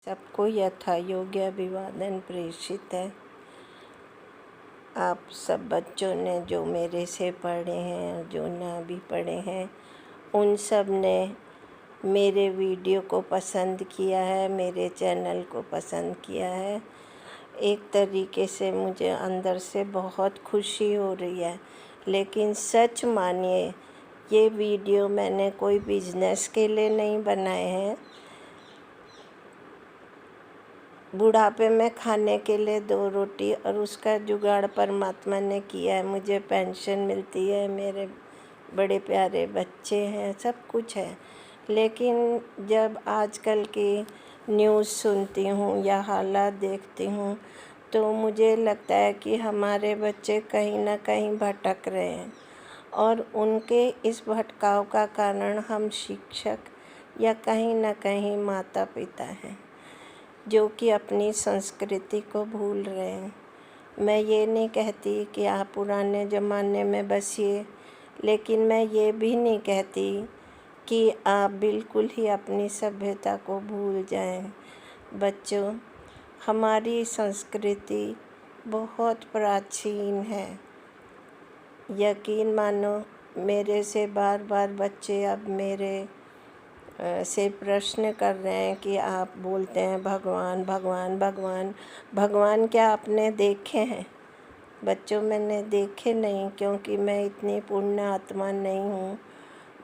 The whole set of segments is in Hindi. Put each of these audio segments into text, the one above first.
सबको यथा योग्य अभिवादन प्रेषित है। आप सब बच्चों ने जो मेरे से पढ़े हैं, जो ना भी पढ़े हैं, उन सब ने मेरे वीडियो को पसंद किया है, मेरे चैनल को पसंद किया है। एक तरीके से मुझे अंदर से बहुत खुशी हो रही है। लेकिन सच मानिए, ये वीडियो मैंने कोई बिजनेस के लिए नहीं बनाए हैं। बुढ़ापे में खाने के लिए 2 रोटी और उसका जुगाड़ परमात्मा ने किया है। मुझे पेंशन मिलती है, मेरे बड़े प्यारे बच्चे हैं, सब कुछ है। लेकिन जब आजकल की न्यूज़ सुनती हूँ या हालात देखती हूँ तो मुझे लगता है कि हमारे बच्चे कहीं ना कहीं भटक रहे हैं और उनके इस भटकाव का कारण हम शिक्षक या कहीं ना कहीं माता पिता हैं, जो कि अपनी संस्कृति को भूल रहे हैं। मैं ये नहीं कहती कि आप पुराने ज़माने में बसिए, लेकिन मैं ये भी नहीं कहती कि आप बिल्कुल ही अपनी सभ्यता को भूल जाएं। बच्चों, हमारी संस्कृति बहुत प्राचीन है। यकीन मानो, मेरे से बार बार बच्चे अब मेरे से प्रश्न कर रहे हैं कि आप बोलते हैं भगवान भगवान भगवान भगवान, क्या आपने देखे हैं? बच्चों, मैंने देखे नहीं, क्योंकि मैं इतनी पुण्य आत्मा नहीं हूँ।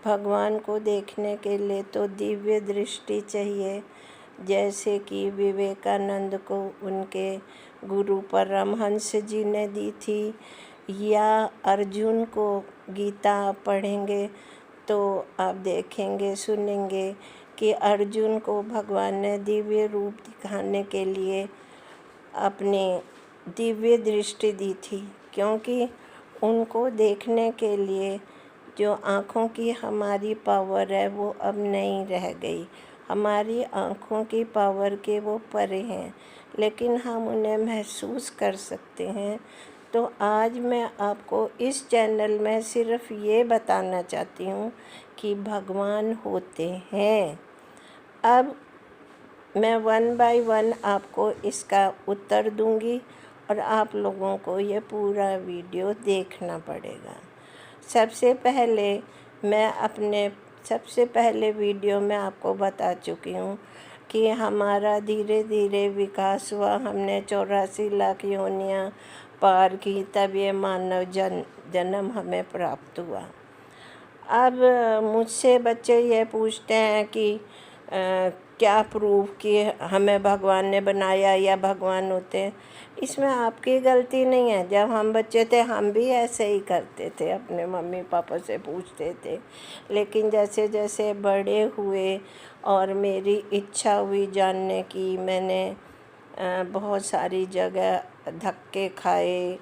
भगवान को देखने के लिए तो दिव्य दृष्टि चाहिए, जैसे कि विवेकानंद को उनके गुरु परमहंस जी ने दी थी, या अर्जुन को गीता पढ़ेंगे तो आप देखेंगे, सुनेंगे कि अर्जुन को भगवान ने दिव्य रूप दिखाने के लिए अपनी दिव्य दृष्टि दी थी, क्योंकि उनको देखने के लिए जो आँखों की हमारी पावर है वो अब नहीं रह गई। हमारी आँखों की पावर के वो परे हैं, लेकिन हम उन्हें महसूस कर सकते हैं। तो आज मैं आपको इस चैनल में सिर्फ ये बताना चाहती हूँ कि भगवान होते हैं। अब मैं 1 बाय 1 आपको इसका उत्तर दूंगी और आप लोगों को ये पूरा वीडियो देखना पड़ेगा। सबसे पहले वीडियो में आपको बता चुकी हूँ कि हमारा धीरे धीरे विकास हुआ। हमने 84 लाख योनियाँ पार की, तब ये मानव जन्म हमें प्राप्त हुआ। अब मुझसे बच्चे ये पूछते हैं कि क्या प्रूफ कि हमें भगवान ने बनाया या भगवान होते हैं। इसमें आपकी गलती नहीं है। जब हम बच्चे थे हम भी ऐसे ही करते थे, अपने मम्मी पापा से पूछते थे। लेकिन जैसे जैसे बड़े हुए और मेरी इच्छा हुई जानने की, मैंने बहुत सारी जगह धक्के खाए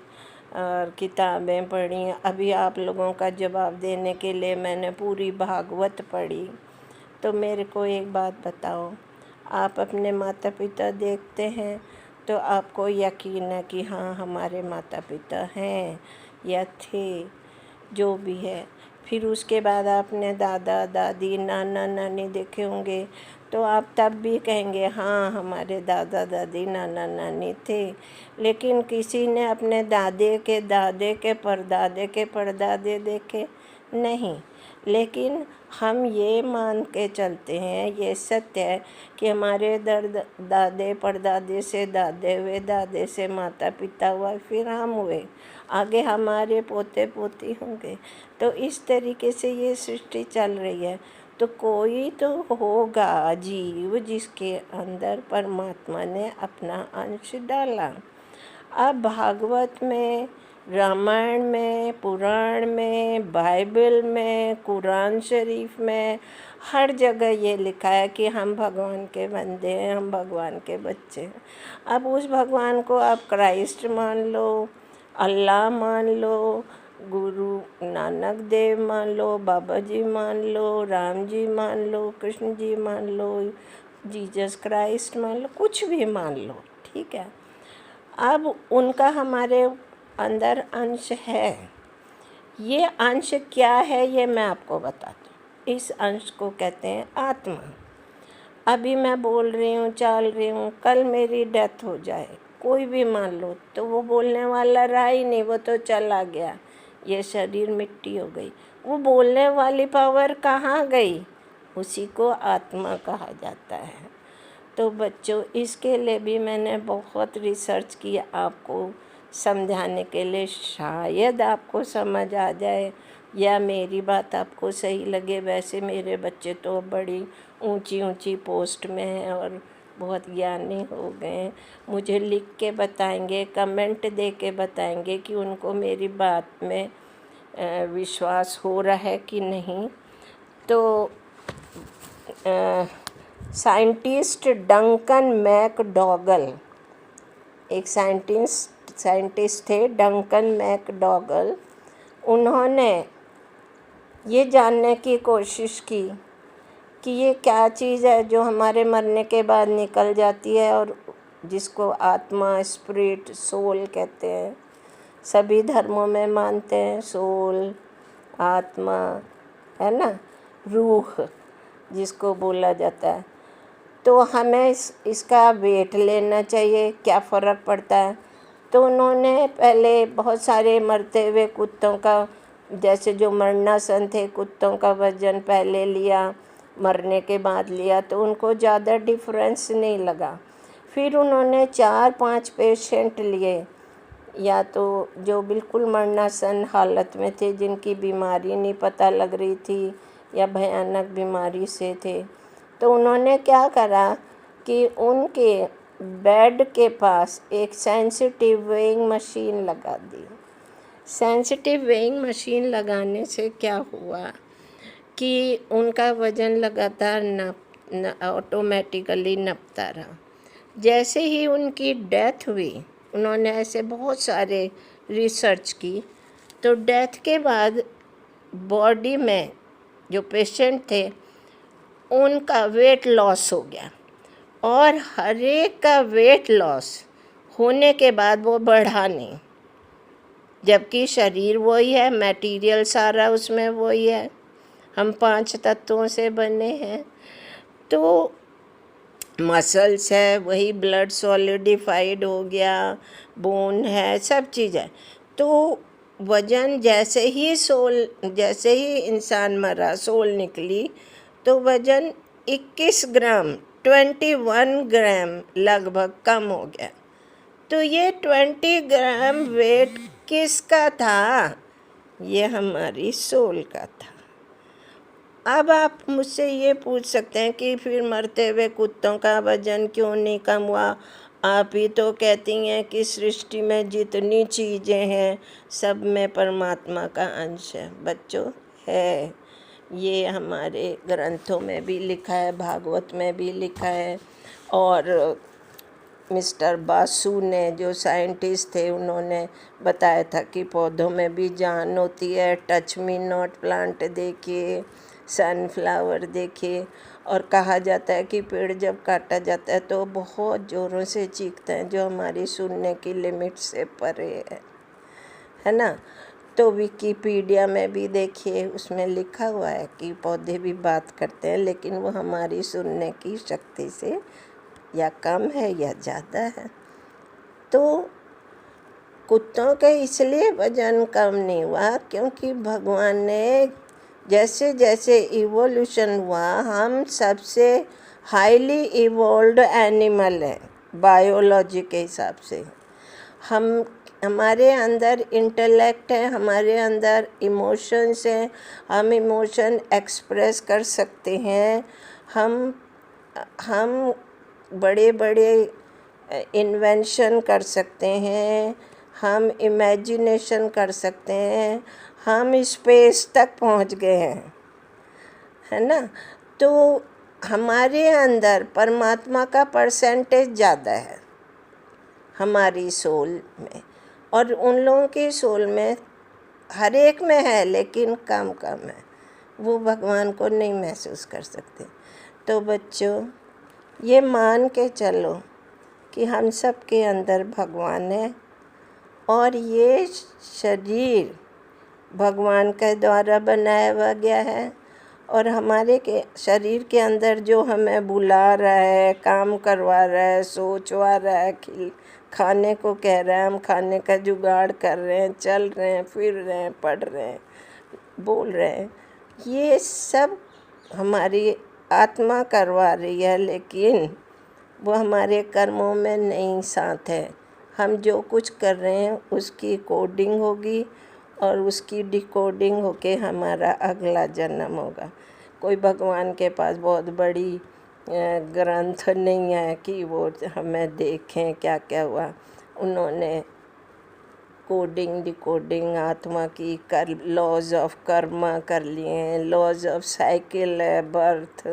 और किताबें पढ़ी। अभी आप लोगों का जवाब देने के लिए मैंने पूरी भागवत पढ़ी। तो मेरे को एक बात बताओ, आप अपने माता पिता देखते हैं तो आपको यकीन है कि हाँ, हमारे माता पिता हैं या थे, जो भी है। फिर उसके बाद आपने दादा दादी नाना नानी देखे होंगे, तो आप तब भी कहेंगे हाँ, हमारे दादा दादी नाना नानी थे। लेकिन किसी ने अपने दादे के परदादे देखे नहीं। लेकिन हम ये मान के चलते हैं, ये सत्य है कि हमारे दादे परदादे से दादे हुए, दादे से माता पिता हुआ, फिर हम हुए, आगे हमारे पोते पोती होंगे। तो इस तरीके से ये सृष्टि चल रही है। तो कोई तो होगा जीव जिसके अंदर परमात्मा ने अपना अंश डाला। अब भागवत में, रामायण में, पुराण में, बाइबल में, कुरान शरीफ में, हर जगह ये लिखा है कि हम भगवान के बंदे हैं, हम भगवान के बच्चे हैं। अब उस भगवान को आप क्राइस्ट मान लो, अल्लाह मान लो, गुरु नानक देव मान लो, बाबा जी मान लो, राम जी मान लो, कृष्ण जी मान लो, जीसस क्राइस्ट मान लो, कुछ भी मान लो, ठीक है। अब उनका हमारे अंदर अंश है। ये अंश क्या है ये मैं आपको बताती हूँ। इस अंश को कहते हैं आत्मा। अभी मैं बोल रही हूँ, चल रही हूँ, कल मेरी डेथ हो जाए, कोई भी मान लो, तो वो बोलने वाला रहा ही नहीं, वो तो चला गया, ये शरीर मिट्टी हो गई। वो बोलने वाली पावर कहाँ गई? उसी को आत्मा कहा जाता है। तो बच्चों, इसके लिए भी मैंने बहुत रिसर्च किया आपको समझाने के लिए, शायद आपको समझ आ जाए या मेरी बात आपको सही लगे। वैसे मेरे बच्चे तो बड़ी ऊंची ऊंची पोस्ट में हैं और बहुत ज्ञानी हो गए हैं। मुझे लिख के बताएंगे, कमेंट दे के बताएंगे कि उनको मेरी बात में विश्वास हो रहा है कि नहीं। तो साइंटिस्ट डंकन मैकडॉगल, एक साइंटिस्ट थे डंकन मैकडॉगल। उन्होंने ये जानने की कोशिश की कि ये क्या चीज़ है जो हमारे मरने के बाद निकल जाती है और जिसको आत्मा, स्पिरिट, सोल कहते हैं। सभी धर्मों में मानते हैं सोल, आत्मा, है ना, रूह जिसको बोला जाता है। तो हमें इसका वेट लेना चाहिए, क्या फ़र्क पड़ता है। तो उन्होंने पहले बहुत सारे मरते हुए कुत्तों का, जैसे जो मरणासन थे, कुत्तों का वज़न पहले लिया, मरने के बाद लिया, तो उनको ज़्यादा डिफरेंस नहीं लगा। फिर उन्होंने 4-5 पेशेंट लिए, या तो जो बिल्कुल मरणासन हालत में थे, जिनकी बीमारी नहीं पता लग रही थी या भयानक बीमारी से थे। तो उन्होंने क्या करा कि उनके बेड के पास एक सेंसिटिव वेइंग मशीन लगा दी। सेंसिटिव वेइंग मशीन लगाने से क्या हुआ कि उनका वज़न लगातार ऑटोमेटिकली नपता रहा। जैसे ही उनकी डेथ हुई, उन्होंने ऐसे बहुत सारे रिसर्च की, तो डेथ के बाद बॉडी में जो पेशेंट थे उनका वेट लॉस हो गया, और हर एक का वेट लॉस होने के बाद वो बढ़ा नहीं, जबकि शरीर वही है, मटेरियल सारा उसमें वही है, हम 5 तत्वों से बने हैं। तो मसल्स है वही, ब्लड सॉलिडिफाइड हो गया, बोन है, सब चीज़ है। तो वज़न जैसे ही इंसान मरा, सोल निकली, तो वज़न 21 ग्राम 21 ग्राम लगभग कम हो गया। तो ये 20 ग्राम वेट किसका था? ये हमारी सोल का था। अब आप मुझसे ये पूछ सकते हैं कि फिर मरते हुए कुत्तों का वज़न क्यों नहीं कम हुआ? आप ही तो कहती हैं कि सृष्टि में जितनी चीज़ें हैं सब में परमात्मा का अंश है। बच्चों, है, ये हमारे ग्रंथों में भी लिखा है, भागवत में भी लिखा है। और मिस्टर बासु ने, जो साइंटिस्ट थे, उन्होंने बताया था कि पौधों में भी जान होती है। टच मी नॉट प्लांट देखिए, सनफ्लावर देखिए। और कहा जाता है कि पेड़ जब काटा जाता है तो बहुत ज़ोरों से चीखते हैं, जो हमारी सुनने की लिमिट से परे है ना। तो विकिपीडिया में भी देखिए, उसमें लिखा हुआ है कि पौधे भी बात करते हैं, लेकिन वो हमारी सुनने की शक्ति से या कम है या ज़्यादा है। तो कुत्तों के इसलिए वज़न कम नहीं हुआ क्योंकि भगवान ने जैसे जैसे इवोल्यूशन हुआ, हम सबसे हाईली इवोल्व्ड एनिमल हैं बायोलॉजी के हिसाब से। हमारे अंदर इंटेलेक्ट है, हमारे अंदर इमोशंस हैं, हम इमोशन एक्सप्रेस कर सकते हैं, हम बड़े बड़े इन्वेंशन कर सकते हैं, हम इमेजिनेशन कर सकते हैं, हम स्पेस तक पहुंच गए हैं, है ना। तो हमारे अंदर परमात्मा का परसेंटेज ज़्यादा है हमारी सोल में, और उन लोगों की सोल में हर एक में है, लेकिन कम कम है, वो भगवान को नहीं महसूस कर सकते। तो बच्चों, ये मान के चलो कि हम सब के अंदर भगवान है, और ये शरीर भगवान के द्वारा बनाया हुआ गया है, और हमारे के शरीर के अंदर जो हमें बुला रहा है, काम करवा रहा है, सोचवा रहा है, खाने को कह रहा है, हम खाने का जुगाड़ कर रहे हैं, चल रहे हैं, फिर रहे हैं, पढ़ रहे हैं, बोल रहे हैं, ये सब हमारी आत्मा करवा रही है, लेकिन वो हमारे कर्मों में नहीं साथ है। हम जो कुछ कर रहे हैं उसकी कोडिंग होगी और उसकी डिकोडिंग होके हमारा अगला जन्म होगा। कोई भगवान के पास बहुत बड़ी ग्रंथ नहीं है कि वो हमें देखें क्या क्या हुआ। उन्होंने कोडिंग डिकोडिंग आत्मा की कर लॉज ऑफ कर्मा कर लिए हैं। लॉज ऑफ साइकिल है, बर्थ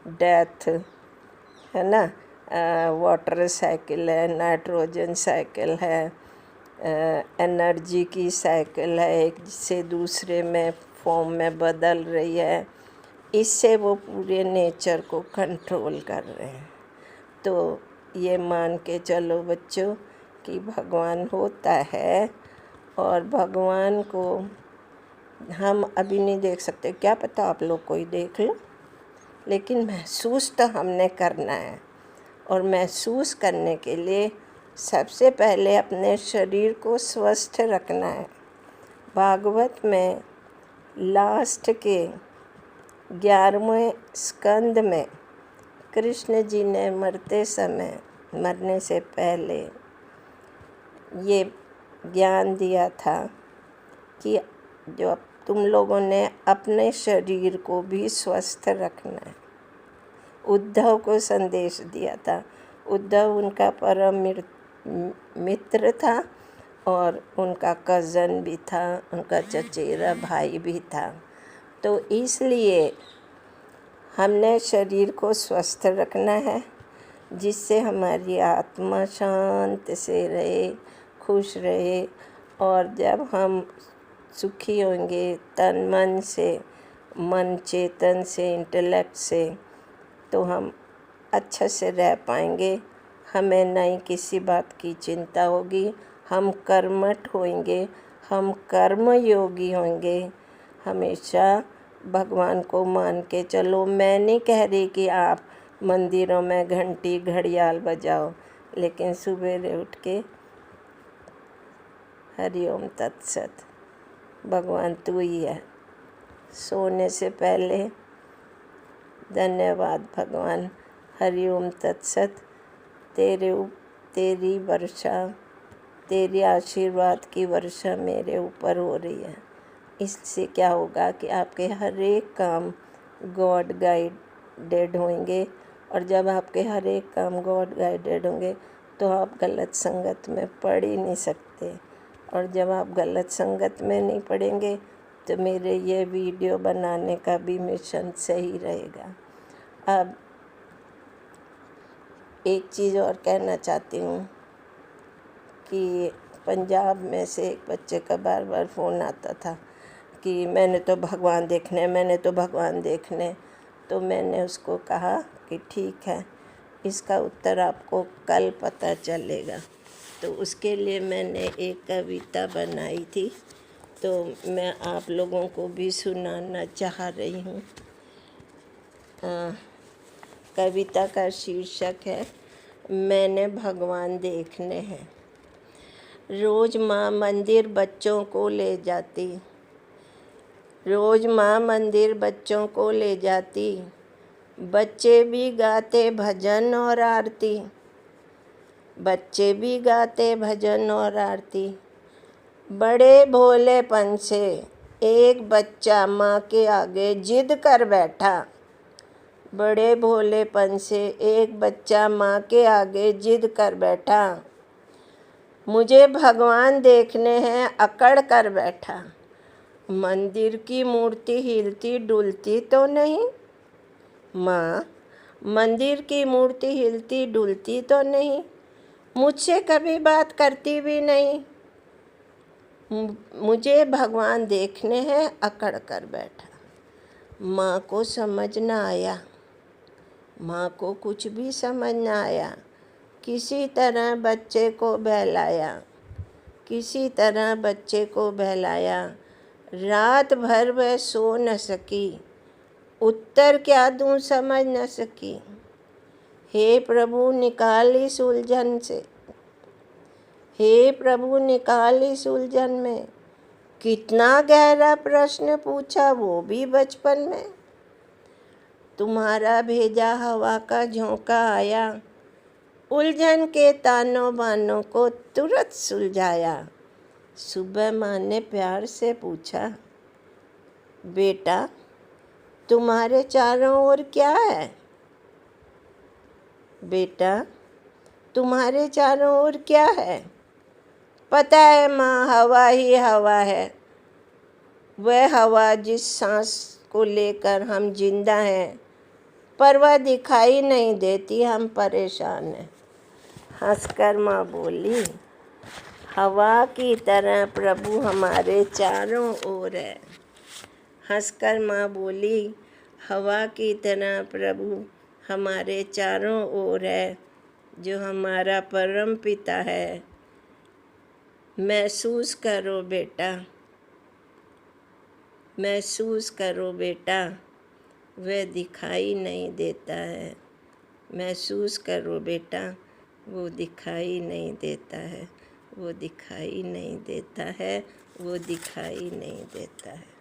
डेथ है ना, वाटर साइकिल है, नाइट्रोजन साइकिल है, एनर्जी की साइकिल है, एक से दूसरे में फॉर्म में बदल रही है। इससे वो पूरे नेचर को कंट्रोल कर रहे हैं। तो ये मान के चलो बच्चों कि भगवान होता है और भगवान को हम अभी नहीं देख सकते, क्या पता आप लोग कोई देख लो, लेकिन महसूस तो हमने करना है। और महसूस करने के लिए सबसे पहले अपने शरीर को स्वस्थ रखना है। भागवत में लास्ट के 11वें स्कंद में कृष्ण जी ने मरने से पहले ये ज्ञान दिया था कि जो तुम लोगों ने अपने शरीर को भी स्वस्थ रखना है। उद्धव को संदेश दिया था। उद्धव उनका परम मित्र था और उनका कज़न भी था, उनका चचेरा भाई भी था। तो इसलिए हमने शरीर को स्वस्थ रखना है, जिससे हमारी आत्मा शांत से रहे, खुश रहे। और जब हम सुखी होंगे तन मन से, मन चेतन से, इंटेलेक्ट से, तो हम अच्छे से रह पाएंगे। हमें नहीं किसी बात की चिंता होगी, हम कर्मठ होंगे, हम कर्मयोगी होंगे। हमेशा भगवान को मान के चलो। मैं नहीं कह रही कि आप मंदिरों में घंटी घड़ियाल बजाओ, लेकिन सुबह उठ के हरि ओम तत्सत, भगवान तू ही है। सोने से पहले धन्यवाद भगवान, हरि ओम तत्सत। तेरी वर्षा, तेरी आशीर्वाद की वर्षा मेरे ऊपर हो रही है। इससे क्या होगा कि आपके हर एक काम गॉड गाइडेड होंगे। और जब आपके हर एक काम गॉड गाइडेड होंगे तो आप गलत संगत में पड़ ही नहीं सकते। और जब आप गलत संगत में नहीं पड़ेंगे तो मेरे ये वीडियो बनाने का भी मिशन सही रहेगा। अब एक चीज़ और कहना चाहती हूँ कि पंजाब में से एक बच्चे का बार बार फ़ोन आता था कि मैंने तो भगवान देखने, मैंने तो भगवान देखने। तो मैंने उसको कहा कि ठीक है, इसका उत्तर आपको कल पता चलेगा। तो उसके लिए मैंने एक कविता बनाई थी, तो मैं आप लोगों को भी सुनाना चाह रही हूँ। कविता का शीर्षक है मैंने भगवान देखने हैं। रोज़ माँ मंदिर बच्चों को ले जाती, रोज़ माँ मंदिर बच्चों को ले जाती, बच्चे भी गाते भजन और आरती, बच्चे भी गाते भजन और आरती। बड़े भोलेपन से एक बच्चा माँ के आगे जिद कर बैठा, बड़े भोलेपन से एक बच्चा माँ के आगे जिद कर बैठा, मुझे भगवान देखने हैं अकड़ कर बैठा। मंदिर की मूर्ति हिलती डुलती तो नहीं माँ, मंदिर की मूर्ति हिलती डुलती तो नहीं, मुझसे कभी बात करती भी नहीं, मुझे भगवान देखने हैं अकड़ कर बैठा। माँ को समझ न आया, माँ को कुछ भी समझ न आया। किसी तरह बच्चे को बहलाया, किसी तरह बच्चे को बहलाया। रात भर वह सो न सकी, उत्तर क्या दूं समझ न सकी। हे प्रभु निकाल इस उलझन से, हे प्रभु निकाल इस उलझन में। कितना गहरा प्रश्न पूछा, वो भी बचपन में। तुम्हारा भेजा हवा का झोंका आया, उलझन के तानों बानों को तुरंत सुलझाया। सुबह माँ ने प्यार से पूछा, बेटा तुम्हारे चारों ओर क्या है? बेटा तुम्हारे चारों ओर क्या है? पता है माँ, हवा ही हवा है। वह हवा जिस सांस को लेकर हम जिंदा हैं, पर वह दिखाई नहीं देती, हम परेशान हैं। हंसकर माँ बोली, हवा की तरह प्रभु हमारे चारों ओर है। हंसकर माँ बोली, हवा की तरह प्रभु हमारे चारों ओर है, जो हमारा परम पिता है। महसूस करो बेटा, महसूस करो बेटा, वह दिखाई नहीं देता है। महसूस करो बेटा, वो दिखाई नहीं देता है, वो दिखाई नहीं देता है, वो दिखाई नहीं देता है।